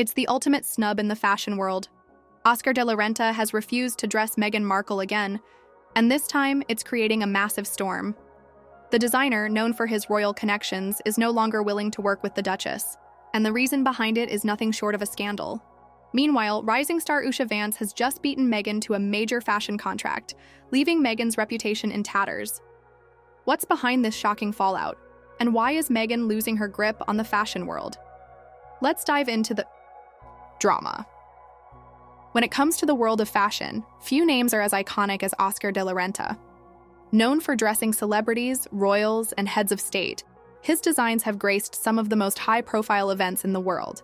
It's the ultimate snub in the fashion world. Oscar de la Renta has refused to dress Meghan Markle again, and this time it's creating a massive storm. The designer, known for his royal connections, is no longer willing to work with the Duchess, and the reason behind it is nothing short of a scandal. Meanwhile, rising star Usha Vance has just beaten Meghan to a major fashion contract, leaving Meghan's reputation in tatters. What's behind this shocking fallout? And why is Meghan losing her grip on the fashion world? Let's dive into the drama. When it comes to the world of fashion, few names are as iconic as Oscar de la Renta. Known for dressing celebrities, royals, and heads of state, his designs have graced some of the most high-profile events in the world.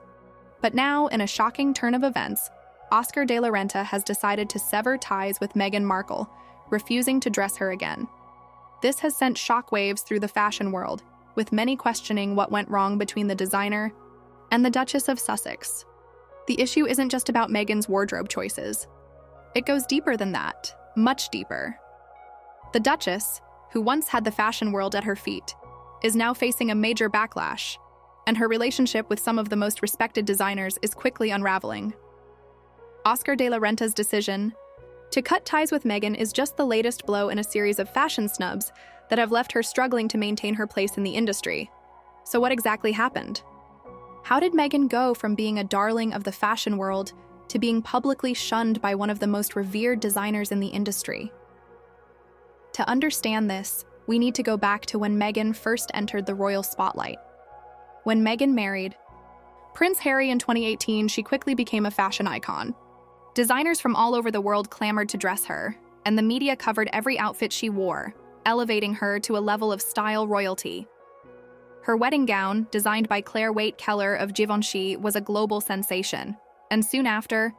But now, in a shocking turn of events, Oscar de la Renta has decided to sever ties with Meghan Markle, refusing to dress her again. This has sent shockwaves through the fashion world, with many questioning what went wrong between the designer and the Duchess of Sussex. The issue isn't just about Meghan's wardrobe choices. It goes deeper than that, much deeper. The Duchess, who once had the fashion world at her feet, is now facing a major backlash, and her relationship with some of the most respected designers is quickly unraveling. Oscar de la Renta's decision to cut ties with Meghan is just the latest blow in a series of fashion snubs that have left her struggling to maintain her place in the industry. So what exactly happened? How did Meghan go from being a darling of the fashion world to being publicly shunned by one of the most revered designers in the industry? To understand this, we need to go back to when Meghan first entered the royal spotlight. When Meghan married Prince Harry in 2018, she quickly became a fashion icon. Designers from all over the world clamored to dress her, and the media covered every outfit she wore, elevating her to a level of style royalty. Her wedding gown, designed by Claire Waite-Keller of Givenchy, was a global sensation, and soon after,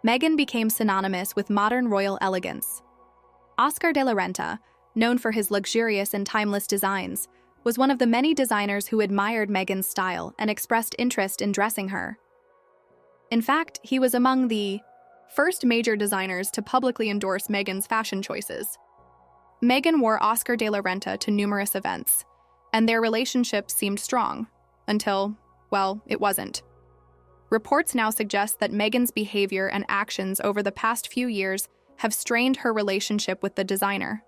Meghan became synonymous with modern royal elegance. Oscar de la Renta, known for his luxurious and timeless designs, was one of the many designers who admired Meghan's style and expressed interest in dressing her. In fact, he was among the first major designers to publicly endorse Meghan's fashion choices. Meghan wore Oscar de la Renta to numerous events, and their relationship seemed strong, until, well, it wasn't. Reports now suggest that Meghan's behavior and actions over the past few years have strained her relationship with the designer.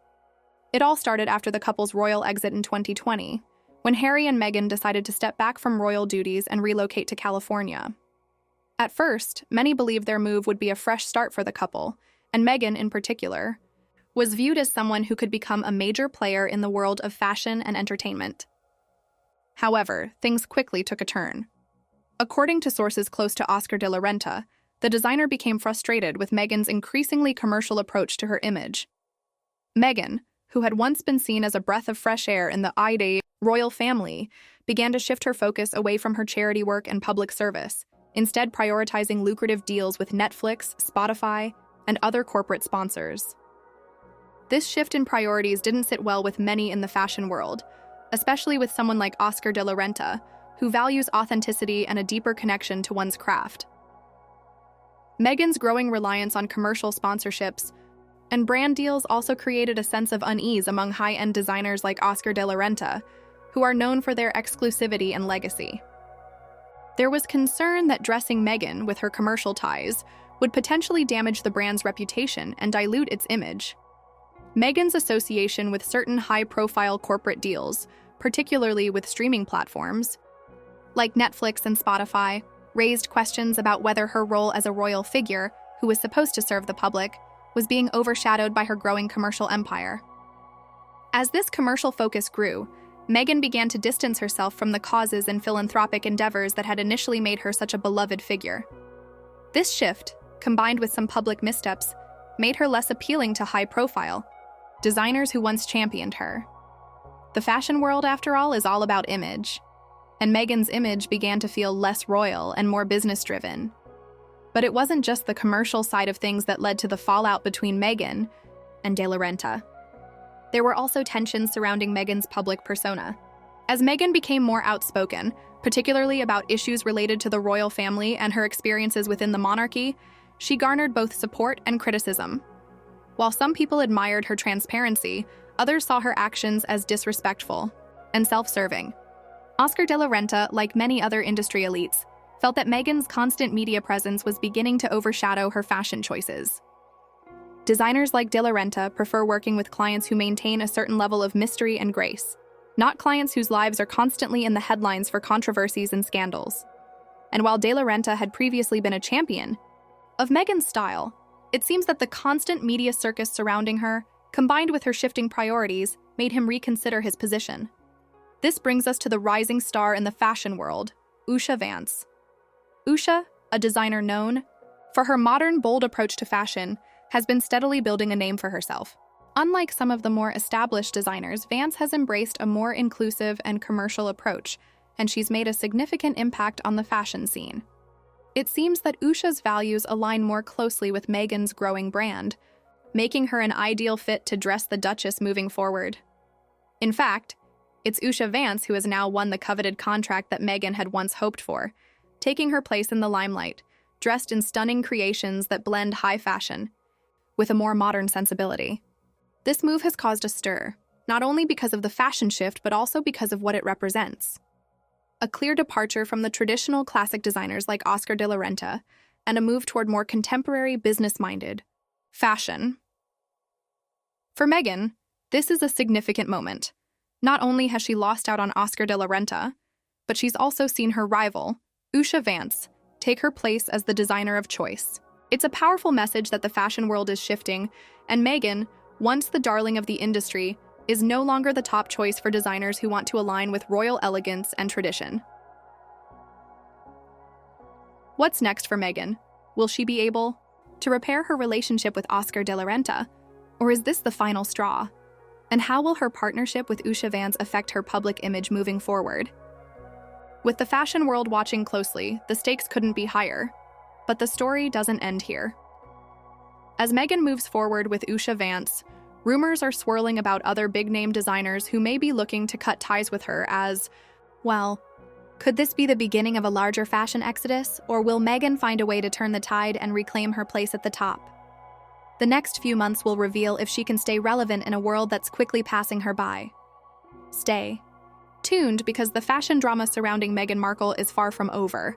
It all started after the couple's royal exit in 2020, when Harry and Meghan decided to step back from royal duties and relocate to California. At first, many believed their move would be a fresh start for the couple, and Meghan, in particular, was viewed as someone who could become a major player in the world of fashion and entertainment. However, things quickly took a turn. According to sources close to Oscar de la Renta, the designer became frustrated with Meghan's increasingly commercial approach to her image. Meghan, who had once been seen as a breath of fresh air in the royal family, began to shift her focus away from her charity work and public service, instead prioritizing lucrative deals with Netflix, Spotify, and other corporate sponsors. This shift in priorities didn't sit well with many in the fashion world, especially with someone like Oscar de la Renta, who values authenticity and a deeper connection to one's craft. Meghan's growing reliance on commercial sponsorships and brand deals also created a sense of unease among high-end designers like Oscar de la Renta, who are known for their exclusivity and legacy. There was concern that dressing Meghan with her commercial ties would potentially damage the brand's reputation and dilute its image. Meghan's association with certain high-profile corporate deals, particularly with streaming platforms like Netflix and Spotify, raised questions about whether her role as a royal figure, who was supposed to serve the public, was being overshadowed by her growing commercial empire. As this commercial focus grew, Meghan began to distance herself from the causes and philanthropic endeavors that had initially made her such a beloved figure. This shift, combined with some public missteps, made her less appealing to high-profile designers who once championed her. The fashion world, after all, is all about image, and Meghan's image began to feel less royal and more business-driven. But it wasn't just the commercial side of things that led to the fallout between Meghan and de la Renta. There were also tensions surrounding Meghan's public persona. As Meghan became more outspoken, particularly about issues related to the royal family and her experiences within the monarchy, she garnered both support and criticism. While some people admired her transparency, others saw her actions as disrespectful and self-serving. Oscar de la Renta, like many other industry elites, felt that Meghan's constant media presence was beginning to overshadow her fashion choices. Designers like Renta prefer working with clients who maintain a certain level of mystery and grace, not clients whose lives are constantly in the headlines for controversies and scandals. And while Renta had previously been a champion of Meghan's style, it seems that the constant media circus surrounding her, combined with her shifting priorities, made him reconsider his position. This brings us to the rising star in the fashion world, Usha Vance. Usha, a designer known for her modern, bold approach to fashion, has been steadily building a name for herself. Unlike some of the more established designers, Vance has embraced a more inclusive and commercial approach, and she's made a significant impact on the fashion scene. It seems that Usha's values align more closely with Meghan's growing brand, making her an ideal fit to dress the Duchess moving forward. In fact, it's Usha Vance who has now won the coveted contract that Meghan had once hoped for, taking her place in the limelight, dressed in stunning creations that blend high fashion with a more modern sensibility. This move has caused a stir, not only because of the fashion shift, but also because of what it represents. A clear departure from the traditional classic designers like Oscar de la Renta, and a move toward more contemporary, business-minded fashion. For Meghan, this is a significant moment. Not only has she lost out on Oscar de la Renta, but she's also seen her rival, Usha Vance, take her place as the designer of choice. It's a powerful message that the fashion world is shifting, and Meghan, once the darling of the industry, is no longer the top choice for designers who want to align with royal elegance and tradition. What's next for Meghan? Will she be able to repair her relationship with Oscar de la Renta, or is this the final straw? And how will her partnership with Usha Vance affect her public image moving forward? With the fashion world watching closely, the stakes couldn't be higher. But the story doesn't end here. As Meghan moves forward with Usha Vance, rumors are swirling about other big-name designers who may be looking to cut ties with her as, well, could this be the beginning of a larger fashion exodus, or will Meghan find a way to turn the tide and reclaim her place at the top? The next few months will reveal if she can stay relevant in a world that's quickly passing her by. Stay tuned, because the fashion drama surrounding Meghan Markle is far from over.